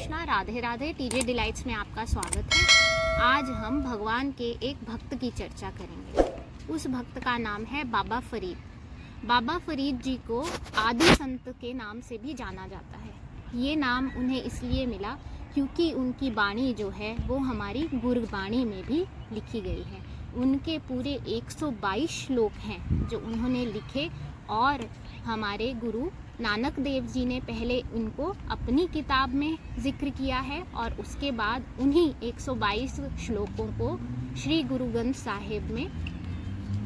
Krishna, Radhe Radhe. TJ delights में आपका स्वागत है। आज हम भगवान के एक भक्त की चर्चा करेंगे। उस भक्त का नाम है बाबा फरीद। बाबा फरीद जी को आदि संत के नाम से भी जाना जाता है। ये नाम उन्हें इसलिए मिला क्योंकि उनकी बाणी जो है वो हमारी गुरबाणी में भी लिखी गई है। उनके पूरे 122 श्लोक हैं जो उन्होंने लिखे और हमारे गुरु नानक देव जी ने पहले इनको अपनी किताब में जिक्र किया है और उसके बाद उन्हीं 122 श्लोकों को श्री गुरु ग्रंथ साहिब में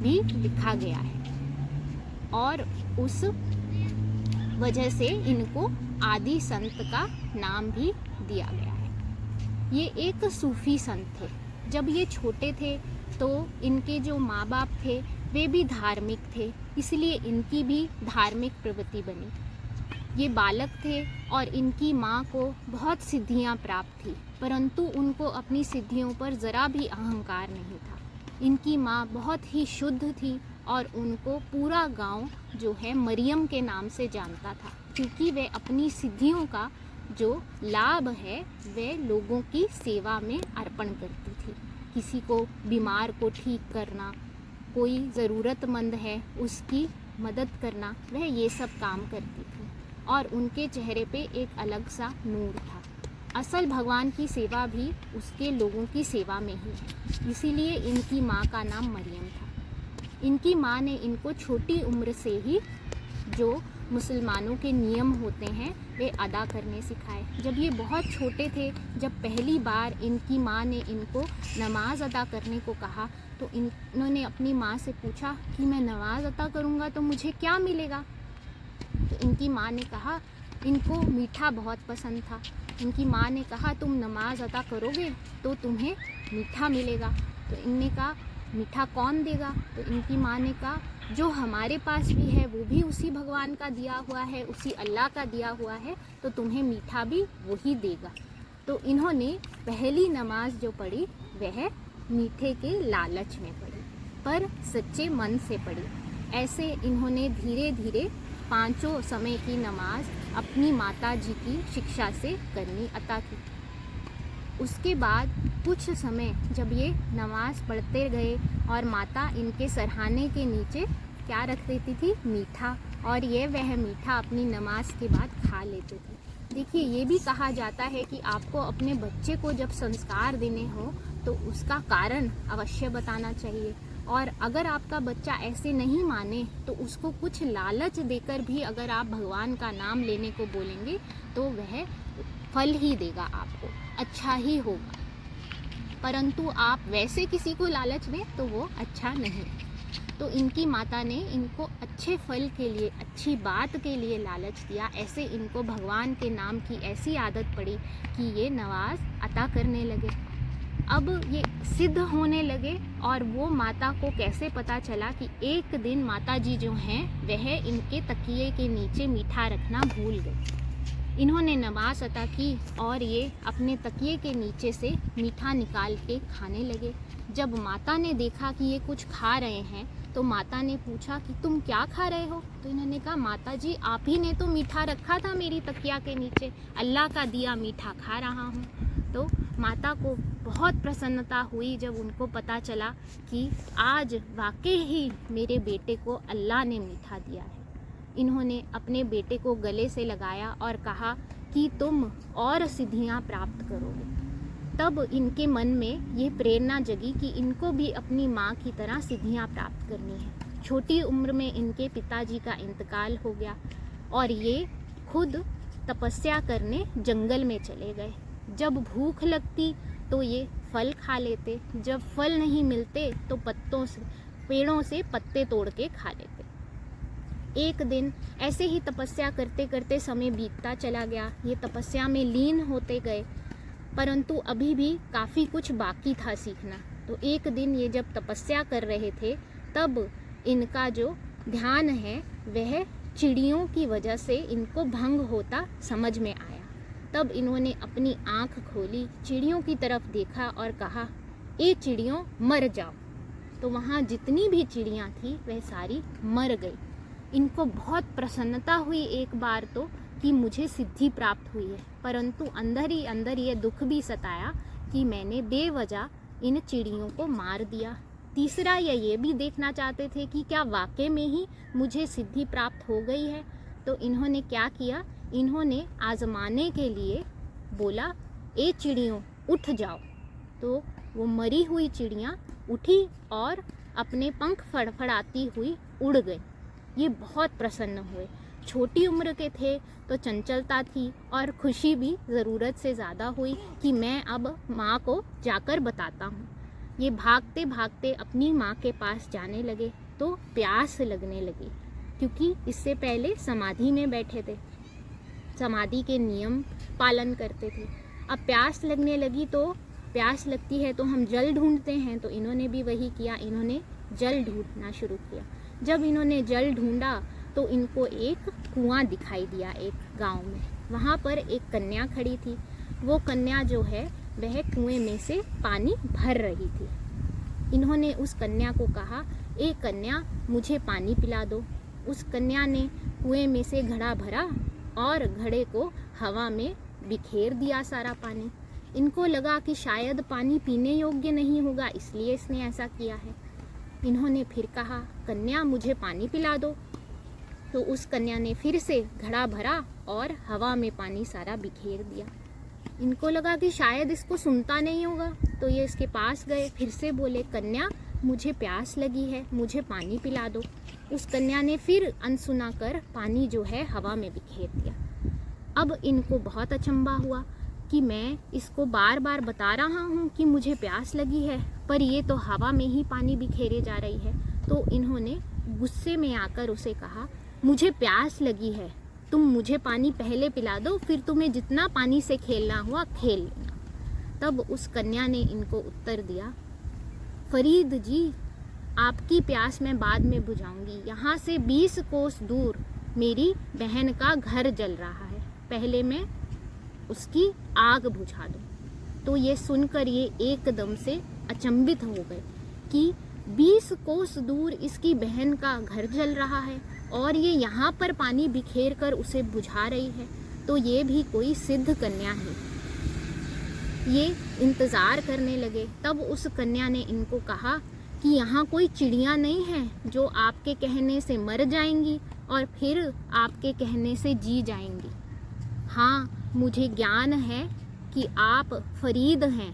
भी लिखा गया है और उस वजह से इनको आदि संत का नाम भी दिया गया है। ये एक सूफी संत थे। जब ये छोटे थे तो इनके जो माँ बाप थे वे भी धार्मिक थे, इसलिए इनकी भी धार्मिक प्रवृत्ति बनी। ये बालक थे और इनकी माँ को बहुत सिद्धियाँ प्राप्त थी, परंतु उनको अपनी सिद्धियों पर ज़रा भी अहंकार नहीं था। इनकी माँ बहुत ही शुद्ध थी और उनको पूरा गांव जो है मरियम के नाम से जानता था, क्योंकि वे अपनी सिद्धियों का जो लाभ है वे लोगों की सेवा में अर्पण करती थी। किसी को बीमार को ठीक करना, कोई ज़रूरतमंद है उसकी मदद करना, वह ये सब काम करती थी और उनके चेहरे पे एक अलग सा नूर था। असल भगवान की सेवा भी उसके लोगों की सेवा में ही है, इसीलिए इनकी माँ का नाम मरियम था। इनकी माँ ने इनको छोटी उम्र से ही जो मुसलमानों के नियम होते हैं वे अदा करने सिखाए। जब ये बहुत छोटे थे, जब पहली बार इनकी माँ ने इनको नमाज़ अदा करने को कहा तो इन्होंने अपनी माँ से पूछा कि मैं नमाज़ अदा करूँगा तो मुझे क्या मिलेगा। तो इनकी माँ ने कहा, इनको मीठा बहुत पसंद था। इनकी माँ ने कहा तुम नमाज़ अदा करोगे तो तुम्हें मीठा मिलेगा। तो इनने कहा मीठा कौन देगा। तो इनकी माँ ने कहा जो हमारे पास भी है वो भी उसी भगवान का दिया हुआ है, उसी अल्लाह का दिया हुआ है, तो तुम्हें मीठा भी वही देगा। तो इन्होंने पहली नमाज जो पढ़ी वह मीठे के लालच में पढ़ी, पर सच्चे मन से पढ़ी। ऐसे इन्होंने धीरे धीरे पांचों समय की नमाज अपनी माता जी की शिक्षा से करनी अता की। उसके बाद कुछ समय जब ये नमाज पढ़ते गए और माता इनके सरहाने के नीचे क्या रख देती थी, मीठा, और ये वह मीठा अपनी नमाज के बाद खा लेते थे। देखिए, ये भी कहा जाता है कि आपको अपने बच्चे को जब संस्कार देने हो तो उसका कारण अवश्य बताना चाहिए, और अगर आपका बच्चा ऐसे नहीं माने तो उसको कुछ लालच देकर भी अगर आप भगवान का नाम लेने को बोलेंगे तो वह फल ही देगा, आपको अच्छा ही होगा। परंतु आप वैसे किसी को लालच दें तो वो अच्छा नहीं। तो इनकी माता ने इनको अच्छे फल के लिए, अच्छी बात के लिए लालच दिया। ऐसे इनको भगवान के नाम की ऐसी आदत पड़ी कि ये नमाज अता करने लगे। अब ये सिद्ध होने लगे और वो माता को कैसे पता चला कि एक दिन माता जी जो हैं वह इनके तकिए के नीचे मीठा रखना भूल गए। इन्होंने नमाज अता की और ये अपने तकिए के नीचे से मीठा निकाल के खाने लगे। जब माता ने देखा कि ये कुछ खा रहे हैं तो माता ने पूछा कि तुम क्या खा रहे हो। तो इन्होंने कहा माता जी आप ही ने तो मीठा रखा था मेरी तकिया के नीचे, अल्लाह का दिया मीठा खा रहा हूँ। तो माता को बहुत प्रसन्नता हुई जब उनको पता चला कि आज वाकई ही मेरे बेटे को अल्लाह ने मीठा दिया है। इन्होंने अपने बेटे को गले से लगाया और कहा कि तुम और सिद्धियां प्राप्त करोगे। तब इनके मन में ये प्रेरणा जगी कि इनको भी अपनी माँ की तरह सिद्धियां प्राप्त करनी है। छोटी उम्र में इनके पिताजी का इंतकाल हो गया और ये खुद तपस्या करने जंगल में चले गए। जब भूख लगती तो ये फल खा लेते, जब फल नहीं मिलते तो पत्तों से, पेड़ों से पत्ते तोड़ के खा लेते। एक दिन ऐसे ही तपस्या करते करते समय बीतता चला गया। ये तपस्या में लीन होते गए, परंतु अभी भी काफ़ी कुछ बाकी था सीखना। तो एक दिन ये जब तपस्या कर रहे थे तब इनका जो ध्यान है वह चिड़ियों की वजह से इनको भंग होता समझ में आया। तब इन्होंने अपनी आँख खोली, चिड़ियों की तरफ देखा और कहा ए चिड़ियों मर जाओ। तो वहाँ जितनी भी चिड़ियाँ थी वह सारी मर गई। इनको बहुत प्रसन्नता हुई एक बार तो कि मुझे सिद्धि प्राप्त हुई है, परंतु अंदर ही अंदर ये दुख भी सताया कि मैंने बेवजह इन चिड़ियों को मार दिया। तीसरा ये भी देखना चाहते थे कि क्या वाकई में ही मुझे सिद्धि प्राप्त हो गई है। तो इन्होंने क्या किया, इन्होंने आजमाने के लिए बोला, ए चिड़ियों उठ जाओ। तो वो मरी हुई चिड़ियाँ उठी और अपने पंख फड़फड़ाती हुई उड़ गई। ये बहुत प्रसन्न हुए। छोटी उम्र के थे तो चंचलता थी और खुशी भी ज़रूरत से ज़्यादा हुई कि मैं अब माँ को जाकर बताता हूँ। ये भागते भागते अपनी माँ के पास जाने लगे तो प्यास लगने लगी, क्योंकि इससे पहले समाधि में बैठे थे, समाधि के नियम पालन करते थे। अब प्यास लगने लगी, तो प्यास लगती है तो हम जल ढूंढते हैं, तो इन्होंने भी वही किया, इन्होंने जल ढूंढना शुरू किया। जब इन्होंने जल ढूंढा तो इनको एक कुआं दिखाई दिया एक गांव में। वहाँ पर एक कन्या खड़ी थी। वो कन्या जो है वह कुएं में से पानी भर रही थी। इन्होंने उस कन्या को कहा, ए कन्या मुझे पानी पिला दो। उस कन्या ने कुएं में से घड़ा भरा और घड़े को हवा में बिखेर दिया सारा पानी। इनको लगा कि शायद पानी पीने योग्य नहीं होगा, इसलिए इसने ऐसा किया है। इन्होंने फिर कहा, कन्या मुझे पानी पिला दो। तो उस कन्या ने फिर से घड़ा भरा और हवा में पानी सारा बिखेर दिया। इनको लगा कि शायद इसको सुनता नहीं होगा, तो ये इसके पास गए, फिर से बोले, कन्या मुझे प्यास लगी है, मुझे पानी पिला दो। उस कन्या ने फिर अनसुना कर पानी जो है हवा में बिखेर दिया। अब इनको बहुत अचंभा हुआ कि मैं इसको बार बार बता रहा हूँ कि मुझे प्यास लगी है, पर ये तो हवा में ही पानी बिखेरे जा रही है। तो इन्होंने गुस्से में आकर उसे कहा, मुझे प्यास लगी है, तुम मुझे पानी पहले पिला दो, फिर तुम्हें जितना पानी से खेलना हुआ खेल लेना। तब उस कन्या ने इनको उत्तर दिया, फरीद जी आपकी प्यास मैं बाद में बुझाऊंगी। यहाँ से 20 कोस दूर मेरी बहन का घर जल रहा है, पहले मैं उसकी आग बुझा दूं। तो ये सुनकर ये एकदम से अचंभित हो गए कि 20 कोस दूर इसकी बहन का घर जल रहा है और ये यहाँ पर पानी बिखेर कर उसे बुझा रही है, तो ये भी कोई सिद्ध कन्या है। ये इंतज़ार करने लगे। तब उस कन्या ने इनको कहा कि यहाँ कोई चिड़िया नहीं है जो आपके कहने से मर जाएंगी और फिर आपके कहने से जी जाएंगी। हाँ, मुझे ज्ञान है कि आप फरीद हैं,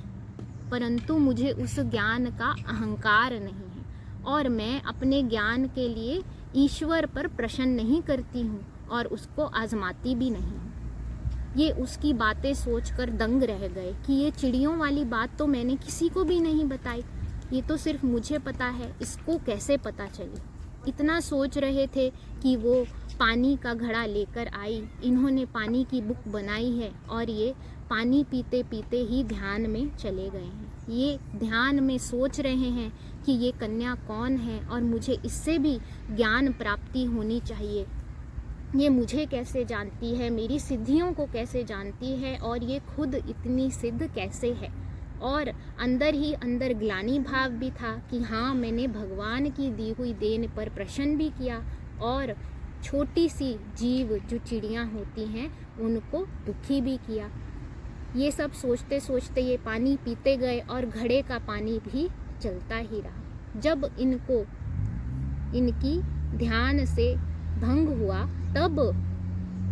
परंतु मुझे उस ज्ञान का अहंकार नहीं है और मैं अपने ज्ञान के लिए ईश्वर पर प्रश्न नहीं करती हूँ और उसको आजमाती भी नहीं हूँ। ये उसकी बातें सोचकर दंग रह गए कि ये चिड़ियों वाली बात तो मैंने किसी को भी नहीं बताई, ये तो सिर्फ मुझे पता है, इसको कैसे पता चली। इतना सोच रहे थे कि वो पानी का घड़ा लेकर आई। इन्होंने पानी की बुक बनाई है और ये पानी पीते पीते ही ध्यान में चले गए हैं। ये ध्यान में सोच रहे हैं कि ये कन्या कौन है और मुझे इससे भी ज्ञान प्राप्ति होनी चाहिए। ये मुझे कैसे जानती है, मेरी सिद्धियों को कैसे जानती है और ये खुद इतनी सिद्ध कैसे है। और अंदर ही अंदर ग्लानि भाव भी था कि हाँ, मैंने भगवान की दी हुई देन पर प्रश्न भी किया और छोटी सी जीव जो चिड़ियाँ होती हैं उनको दुखी भी किया। ये सब सोचते सोचते ये पानी पीते गए और घड़े का पानी भी चलता ही रहा। जब इनको इनकी ध्यान से भंग हुआ तब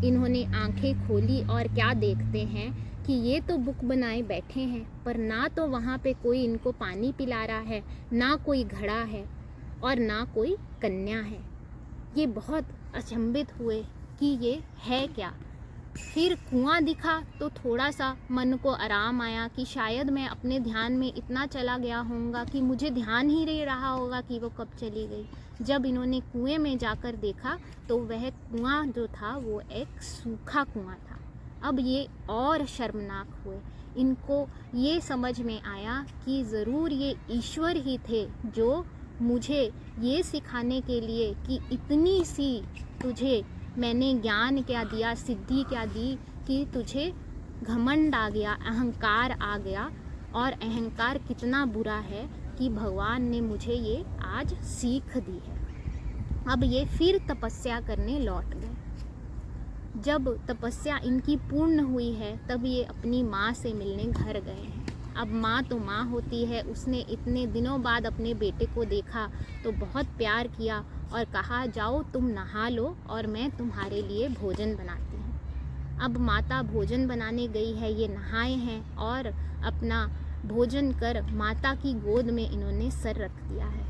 इन्होंने आंखें खोली और क्या देखते हैं कि ये तो बुक बनाए बैठे हैं, पर ना तो वहाँ पे कोई इनको पानी पिला रहा है, ना कोई घड़ा है और ना कोई कन्या है। ये बहुत अचंभित हुए कि ये है क्या। फिर कुआं दिखा तो थोड़ा सा मन को आराम आया कि शायद मैं अपने ध्यान में इतना चला गया होऊंगा कि मुझे ध्यान ही नहीं रहा होगा कि वो कब चली गई। जब इन्होंने कुएं में जाकर देखा तो वह कुआं जो था वो एक सूखा कुआं था। अब ये और शर्मनाक हुए। इनको ये समझ में आया कि ज़रूर ये ईश्वर ही थे जो मुझे ये सिखाने के लिए कि इतनी सी तुझे मैंने ज्ञान क्या दिया, सिद्धि क्या दी कि तुझे घमंड आ गया, अहंकार आ गया। और अहंकार कितना बुरा है कि भगवान ने मुझे ये आज सीख दी है। अब ये फिर तपस्या करने लौट गए। जब तपस्या इनकी पूर्ण हुई है तब ये अपनी माँ से मिलने घर गए हैं। अब माँ तो माँ होती है, उसने इतने दिनों बाद अपने बेटे को देखा तो बहुत प्यार किया और कहा जाओ तुम नहा लो और मैं तुम्हारे लिए भोजन बनाती हूँ। अब माता भोजन बनाने गई है, ये नहाए हैं और अपना भोजन कर माता की गोद में इन्होंने सर रख दिया है।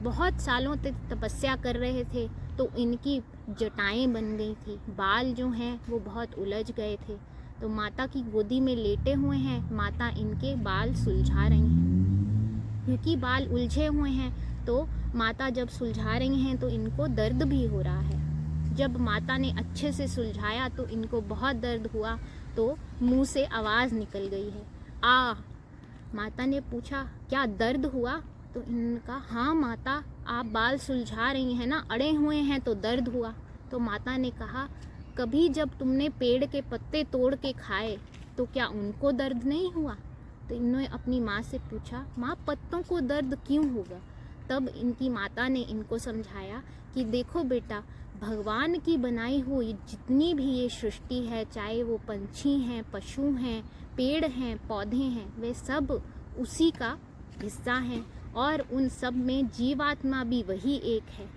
बहुत सालों तक तपस्या कर रहे थे तो इनकी जटाएं बन गई थी, बाल जो हैं वो बहुत उलझ गए थे। तो माता की गोदी में लेटे हुए हैं, माता इनके बाल सुलझा रही हैं। क्योंकि बाल उलझे हुए हैं तो माता जब सुलझा रही हैं तो इनको दर्द भी हो रहा है। जब माता ने अच्छे से सुलझाया तो इनको बहुत दर्द हुआ तो मुंह से आवाज़ निकल गई है, आ। माता ने पूछा क्या दर्द हुआ? तो इनका हाँ माता, आप बाल सुलझा रही हैं ना, अड़े हुए हैं तो दर्द हुआ। तो माता ने कहा कभी जब तुमने पेड़ के पत्ते तोड़ के खाए तो क्या उनको दर्द नहीं हुआ? तो इन्होंने अपनी माँ से पूछा माँ पत्तों को दर्द क्यों होगा? तब इनकी माता ने इनको समझाया कि देखो बेटा, भगवान की बनाई हुई जितनी भी ये सृष्टि है, चाहे वो पंछी हैं, पशु हैं, पेड़ हैं, पौधे हैं, वे सब उसी का हिस्सा हैं और उन सब में जीवात्मा भी वही एक है,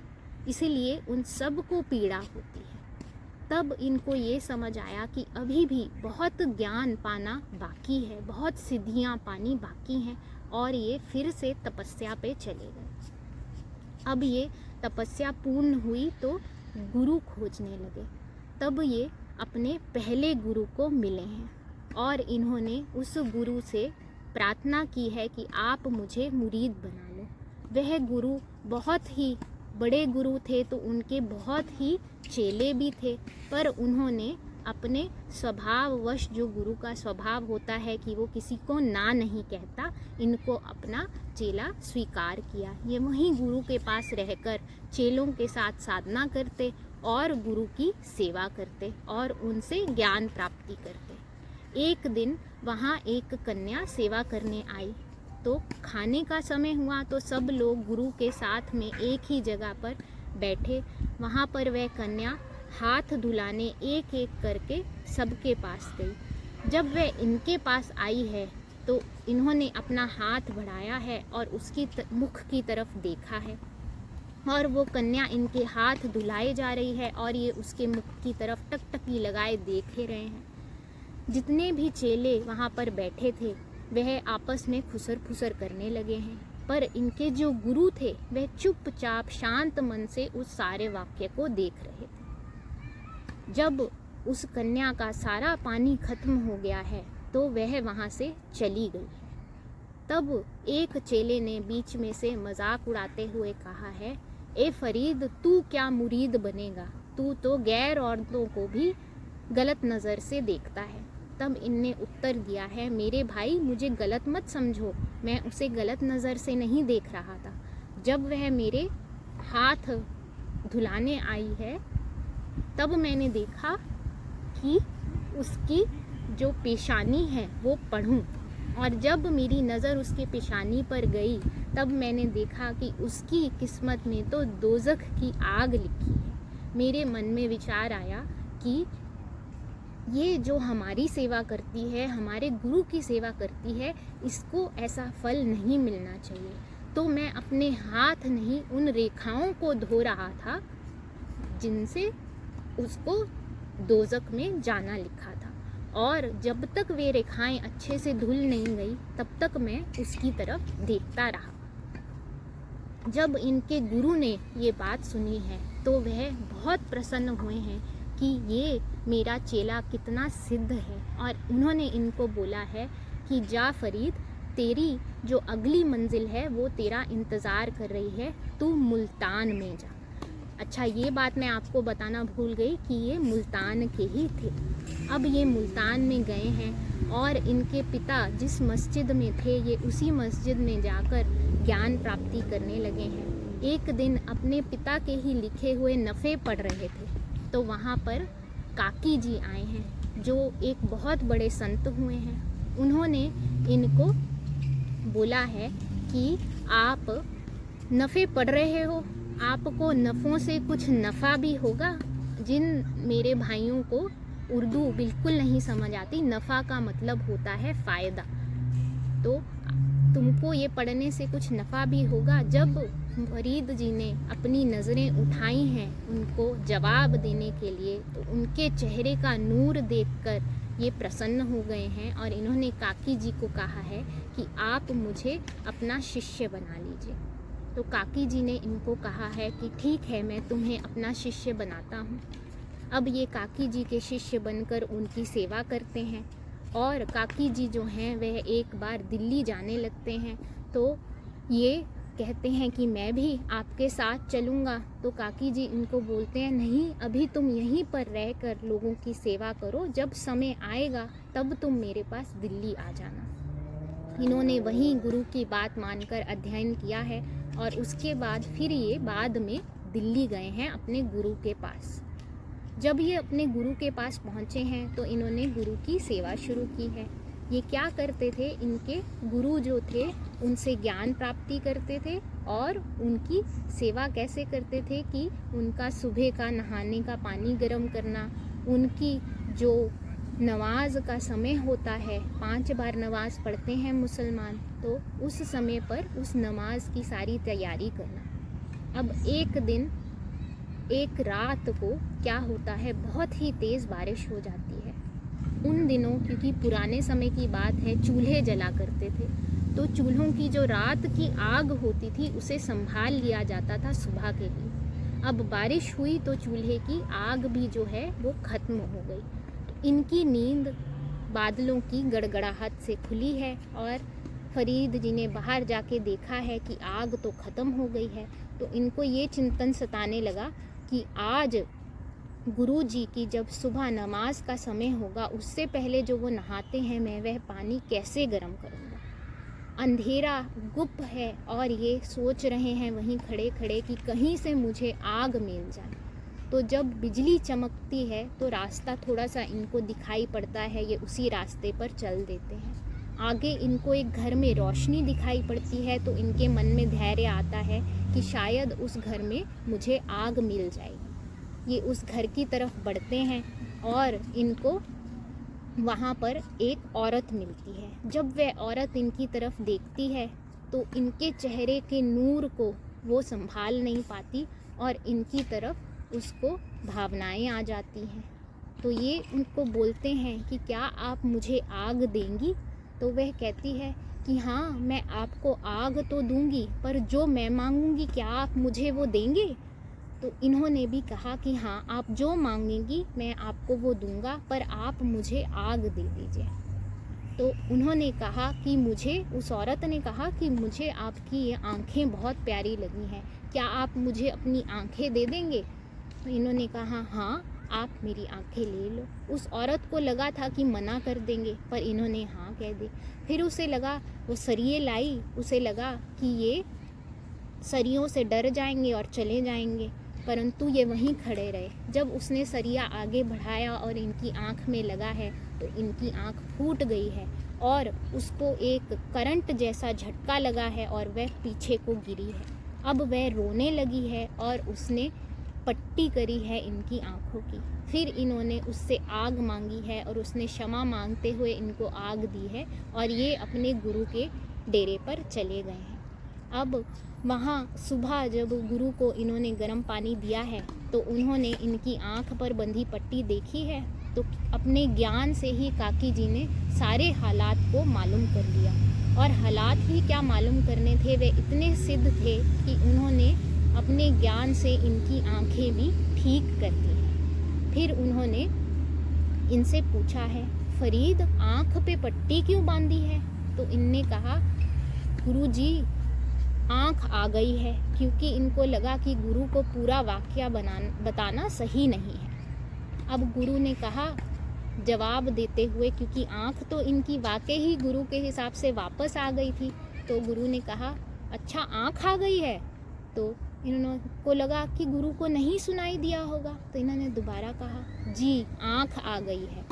इसीलिए उन सब को पीड़ा होती है। तब इनको ये समझ आया कि अभी भी बहुत ज्ञान पाना बाकी है, बहुत सिद्धियां पानी बाकी हैं और ये फिर से तपस्या पे चले गए। अब ये तपस्या पूर्ण हुई तो गुरु खोजने लगे। तब ये अपने पहले गुरु को मिले हैं और इन्होंने उस गुरु से प्रार्थना की है कि आप मुझे मुरीद बना लो। वह गुरु बहुत ही बड़े गुरु थे तो उनके बहुत ही चेले भी थे, पर उन्होंने अपने स्वभाववश, जो गुरु का स्वभाव होता है कि वो किसी को ना नहीं कहता, इनको अपना चेला स्वीकार किया। ये वहीं गुरु के पास रहकर चेलों के साथ साधना करते और गुरु की सेवा करते और उनसे ज्ञान प्राप्ति करते। एक दिन वहाँ एक कन्या सेवा करने आई तो खाने का समय हुआ तो सब लोग गुरु के साथ में एक ही जगह पर बैठे। वहाँ पर वह कन्या हाथ धुलाने एक एक करके सबके पास गई। जब वह इनके पास आई है तो इन्होंने अपना हाथ बढ़ाया है और उसकी मुख की तरफ देखा है और वो कन्या इनके हाथ धुलाए जा रही है और ये उसके मुख की तरफ टकटकी लगाए देख रहे हैं। जितने भी चेले वहाँ पर बैठे थे वह आपस में खुसर फुसर करने लगे हैं, पर इनके जो गुरु थे वह चुपचाप शांत मन से उस सारे वाक्य को देख रहे थे। जब उस कन्या का सारा पानी खत्म हो गया है तो वह वहाँ से चली गई है। तब एक चेले ने बीच में से मजाक उड़ाते हुए कहा है, ए फरीद, तू क्या मुरीद बनेगा, तू तो गैर औरतों को भी गलत नज़र से देखता है। तब इनने उत्तर दिया है, मेरे भाई मुझे गलत मत समझो, मैं उसे गलत नज़र से नहीं देख रहा था। जब वह मेरे हाथ धुलाने आई है तब मैंने देखा कि उसकी जो पेशानी है वो पढ़ूं, और जब मेरी नज़र उसके पेशानी पर गई तब मैंने देखा कि उसकी किस्मत में तो दोज़ख की आग लिखी है। मेरे मन में विचार आया कि ये जो हमारी सेवा करती है, हमारे गुरु की सेवा करती है, इसको ऐसा फल नहीं मिलना चाहिए। तो मैं अपने हाथ नहीं उन रेखाओं को धो रहा था जिनसे उसको दोज़ख में जाना लिखा था, और जब तक वे रेखाएं अच्छे से धुल नहीं गई तब तक मैं उसकी तरफ देखता रहा। जब इनके गुरु ने ये बात सुनी है तो वह बहुत प्रसन्न हुए हैं कि ये मेरा चेला कितना सिद्ध है, और उन्होंने इनको बोला है कि जा फरीद, तेरी जो अगली मंजिल है वो तेरा इंतज़ार कर रही है, तू मुल्तान में जा। अच्छा, ये बात मैं आपको बताना भूल गई कि ये मुल्तान के ही थे। अब ये मुल्तान में गए हैं और इनके पिता जिस मस्जिद में थे ये उसी मस्जिद में जाकर ज्ञान प्राप्ति करने लगे हैं। एक दिन अपने पिता के ही लिखे हुए नफ़े पढ़ रहे थे तो वहाँ पर काकी जी आए हैं जो एक बहुत बड़े संत हुए हैं। उन्होंने इनको बोला है कि आप नफ़े पढ़ रहे हो, आपको नफ़ों से कुछ नफ़ा भी होगा। जिन मेरे भाइयों को उर्दू बिल्कुल नहीं समझ आती, नफ़ा का मतलब होता है फ़ायदा, तो तुमको ये पढ़ने से कुछ नफ़ा भी होगा। जब फरीद जी ने अपनी नज़रें उठाई हैं उनको जवाब देने के लिए, तो उनके चेहरे का नूर देखकर ये प्रसन्न हो गए हैं और इन्होंने काकी जी को कहा है कि आप मुझे अपना शिष्य बना लीजिए। तो काकी जी ने इनको कहा है कि ठीक है, मैं तुम्हें अपना शिष्य बनाता हूँ। अब ये काकी जी के शिष्य बनकर उनकी सेवा करते हैं और काकी जी जो हैं वह एक बार दिल्ली जाने लगते हैं। तो ये कहते हैं कि मैं भी आपके साथ चलूँगा। तो काकी जी इनको बोलते हैं, नहीं, अभी तुम यहीं पर रहकर लोगों की सेवा करो, जब समय आएगा तब तुम मेरे पास दिल्ली आ जाना। इन्होंने वहीं गुरु की बात मानकर अध्ययन किया है और उसके बाद फिर ये बाद में दिल्ली गए हैं अपने गुरु के पास। जब ये अपने गुरु के पास पहुँचे हैं तो इन्होंने गुरु की सेवा शुरू की है। ये क्या करते थे, इनके गुरु जो थे उनसे ज्ञान प्राप्ति करते थे और उनकी सेवा कैसे करते थे कि उनका सुबह का नहाने का पानी गर्म करना, उनकी जो नमाज का समय होता है, 5 बार नमाज पढ़ते हैं मुसलमान, तो उस समय पर उस नमाज की सारी तैयारी करना। अब एक दिन एक रात को क्या होता है, बहुत ही तेज़ बारिश हो जाती है। उन दिनों, क्योंकि पुराने समय की बात है, चूल्हे जला करते थे, तो चूल्हों की जो रात की आग होती थी उसे संभाल लिया जाता था सुबह के लिए। अब बारिश हुई तो चूल्हे की आग भी जो है वो ख़त्म हो गई। तो इनकी नींद बादलों की गड़गड़ाहट से खुली है और फरीद जी ने बाहर जाके देखा है कि आग तो ख़त्म हो गई है। तो इनको ये चिंतन सताने लगा कि आज गुरु जी की जब सुबह नमाज का समय होगा, उससे पहले जो वो नहाते हैं, मैं वह पानी कैसे गर्म करूँगा। अंधेरा गुप्त है और ये सोच रहे हैं वहीं खड़े खड़े कि कहीं से मुझे आग मिल जाए। तो जब बिजली चमकती है तो रास्ता थोड़ा सा इनको दिखाई पड़ता है, ये उसी रास्ते पर चल देते हैं। आगे इनको एक घर में रोशनी दिखाई पड़ती है तो इनके मन में धैर्य आता है कि शायद उस घर में मुझे आग मिल जाएगी। ये उस घर की तरफ बढ़ते हैं और इनको वहाँ पर एक औरत मिलती है। जब वह औरत इनकी तरफ देखती है तो इनके चेहरे के नूर को वो संभाल नहीं पाती और इनकी तरफ उसको भावनाएं आ जाती हैं। तो ये उनको बोलते हैं कि क्या आप मुझे आग देंगी। तो वह कहती है कि हाँ, मैं आपको आग तो दूंगी, पर जो मैं मांगूंगी क्या आप मुझे वो देंगे। तो इन्होंने भी कहा कि हाँ, आप जो मांगेंगी मैं आपको वो दूंगा, पर आप मुझे आग दे दीजिए। तो उन्होंने कहा कि उस औरत ने कहा कि मुझे आपकी ये आँखें बहुत प्यारी लगी हैं, क्या आप मुझे अपनी आँखें दे देंगे। तो इन्होंने कहा हाँ, आप मेरी आँखें ले लो। उस औरत को लगा था कि मना कर देंगे, पर इन्होंने हाँ कह दी। फिर उसे लगा, वो सरिये लाई, उसे लगा कि ये सरियों से डर जाएंगे और चले जाएंगे, परंतु ये वहीं खड़े रहे। जब उसने सरिया आगे बढ़ाया और इनकी आँख में लगा है तो इनकी आँख फूट गई है और उसको एक करंट जैसा झटका लगा है और वह पीछे को गिरी है। अब वह रोने लगी है और उसने पट्टी करी है इनकी आँखों की। फिर इन्होंने उससे आग मांगी है और उसने क्षमा मांगते हुए इनको आग दी है और ये अपने गुरु के डेरे पर चले गए हैं। अब वहाँ सुबह जब गुरु को इन्होंने गर्म पानी दिया है तो उन्होंने इनकी आँख पर बंधी पट्टी देखी है, तो अपने ज्ञान से ही काकी जी ने सारे हालात को मालूम कर लिया। और हालात ही क्या मालूम करने थे, वे इतने सिद्ध थे कि उन्होंने अपने ज्ञान से इनकी आँखें भी ठीक कर दी हैं। फिर उन्होंने इनसे पूछा है, फरीद आँख पे पट्टी क्यों बांधी है। तो इनने कहा, गुरु जी आँख आ गई है, क्योंकि इनको लगा कि गुरु को पूरा वाक़या बताना सही नहीं है। अब गुरु ने कहा जवाब देते हुए, क्योंकि आँख तो इनकी वाकई ही गुरु के हिसाब से वापस आ गई थी, तो गुरु ने कहा अच्छा आँख आ गई है। तो इन्होंने को लगा कि गुरु को नहीं सुनाई दिया होगा, तो इन्होंने दोबारा कहा जी आँख आ गई है।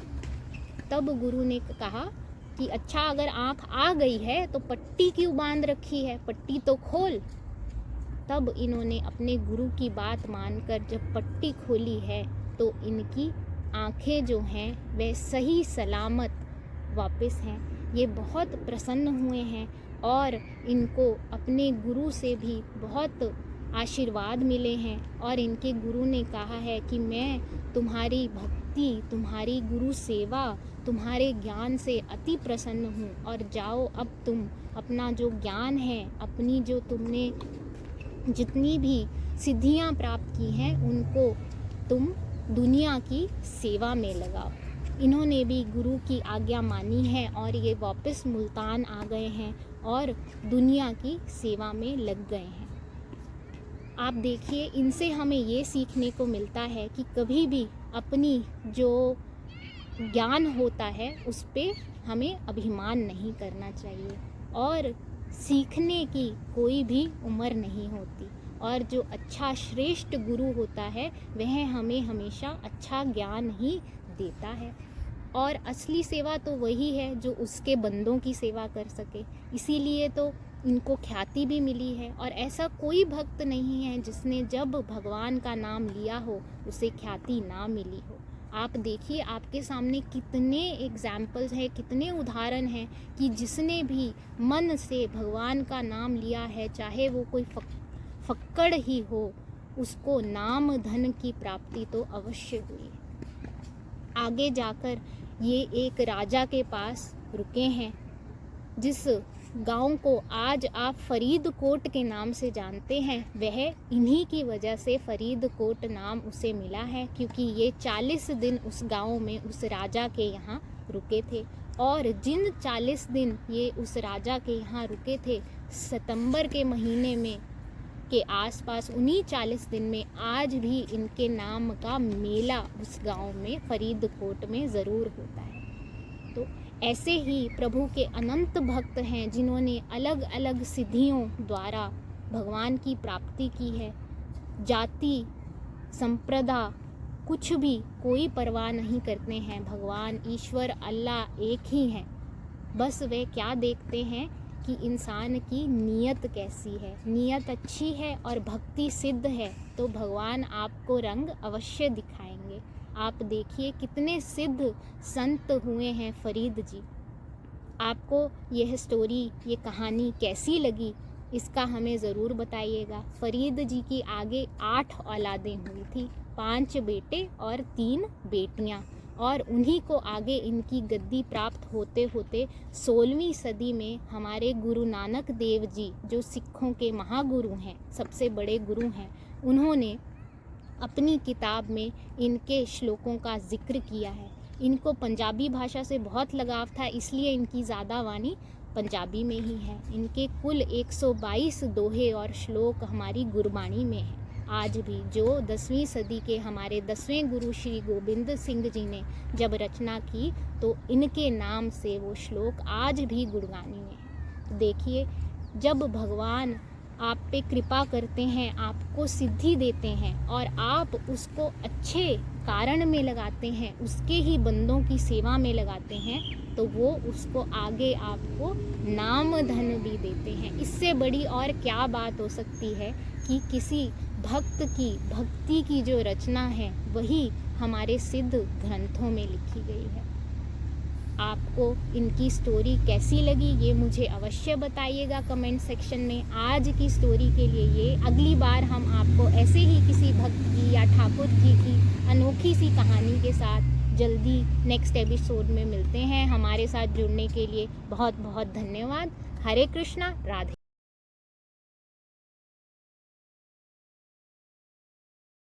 तब गुरु ने कहा कि अच्छा अगर आँख आ गई है तो पट्टी क्यों बांध रखी है, पट्टी तो खोल। तब इन्होंने अपने गुरु की बात मानकर जब पट्टी खोली है तो इनकी आंखें जो हैं वह सही सलामत वापस हैं। ये बहुत प्रसन्न हुए हैं और इनको अपने गुरु से भी बहुत आशीर्वाद मिले हैं और इनके गुरु ने कहा है कि मैं तुम्हारी भक्ति, तुम्हारी गुरु सेवा, तुम्हारे ज्ञान से अति प्रसन्न हूँ और जाओ अब तुम अपना जो ज्ञान है, अपनी जो तुमने जितनी भी सिद्धियाँ प्राप्त की हैं उनको तुम दुनिया की सेवा में लगाओ। इन्होंने भी गुरु की आज्ञा मानी है और ये वापस मुल्तान आ गए हैं और दुनिया की सेवा में लग गए हैं। आप देखिए, इनसे हमें ये सीखने को मिलता है कि कभी भी अपनी जो ज्ञान होता है उस पे हमें अभिमान नहीं करना चाहिए और सीखने की कोई भी उम्र नहीं होती और जो अच्छा श्रेष्ठ गुरु होता है वह हमें हमेशा अच्छा ज्ञान ही देता है और असली सेवा तो वही है जो उसके बंदों की सेवा कर सके। इसीलिए तो इनको ख्याति भी मिली है और ऐसा कोई भक्त नहीं है जिसने जब भगवान का नाम लिया हो उसे ख्याति ना मिली हो। आप देखिए, आपके सामने कितने एग्जाम्पल्स हैं, कितने उदाहरण हैं कि जिसने भी मन से भगवान का नाम लिया है, चाहे वो कोई फक्कड़ ही हो, उसको नाम धन की प्राप्ति तो अवश्य हुई है। आगे जाकर ये एक राजा के पास रुके हैं जिस गांव को आज आप फरीदकोट के नाम से जानते हैं। वह इन्हीं की वजह से फरीदकोट नाम उसे मिला है क्योंकि ये 40 दिन उस गांव में उस राजा के यहाँ रुके थे और जिन 40 दिन ये उस राजा के यहाँ रुके थे, सितंबर के महीने में के आसपास उन्हीं 40 दिन में आज भी इनके नाम का मेला उस गांव में फरीदकोट में ज़रूर होता है। तो ऐसे ही प्रभु के अनंत भक्त हैं जिन्होंने अलग अलग सिद्धियों द्वारा भगवान की प्राप्ति की है। जाति संप्रदाय कुछ भी कोई परवाह नहीं करते हैं। भगवान ईश्वर अल्लाह एक ही हैं। बस वे क्या देखते हैं कि इंसान की नीयत कैसी है। नीयत अच्छी है और भक्ति सिद्ध है तो भगवान आपको रंग अवश्य दिखाएंगे। आप देखिए कितने सिद्ध संत हुए हैं फरीद जी। आपको यह स्टोरी, ये कहानी कैसी लगी इसका हमें ज़रूर बताइएगा। फरीद जी की आगे 8 औलादें हुई थी, 5 बेटे और 3 बेटियां और उन्हीं को आगे इनकी गद्दी प्राप्त होते होते 16वीं सदी में हमारे गुरु नानक देव जी जो सिखों के महागुरु हैं, सबसे बड़े गुरु हैं, उन्होंने अपनी किताब में इनके श्लोकों का जिक्र किया है। इनको पंजाबी भाषा से बहुत लगाव था इसलिए इनकी ज़्यादा वाणी पंजाबी में ही है। इनके कुल 122 दोहे और श्लोक हमारी गुरबाणी में हैं। आज भी जो 10वीं सदी के हमारे 10वें गुरु श्री गोबिंद सिंह जी ने जब रचना की तो इनके नाम से वो श्लोक आज भी गुरबाणी में है। देखिए, जब भगवान आप पे कृपा करते हैं, आपको सिद्धि देते हैं और आप उसको अच्छे कारण में लगाते हैं, उसके ही बंदों की सेवा में लगाते हैं तो वो उसको आगे आपको नाम धन भी देते हैं। इससे बड़ी और क्या बात हो सकती है कि किसी भक्त की भक्ति की जो रचना है वही हमारे सिद्ध ग्रंथों में लिखी गई है। आपको इनकी स्टोरी कैसी लगी ये मुझे अवश्य बताइएगा कमेंट सेक्शन में। आज की स्टोरी के लिए ये, अगली बार हम आपको ऐसे ही किसी भक्त की या ठाकुर जी की अनोखी सी कहानी के साथ जल्दी नेक्स्ट एपिसोड में मिलते हैं। हमारे साथ जुड़ने के लिए बहुत बहुत धन्यवाद। हरे कृष्णा, राधे।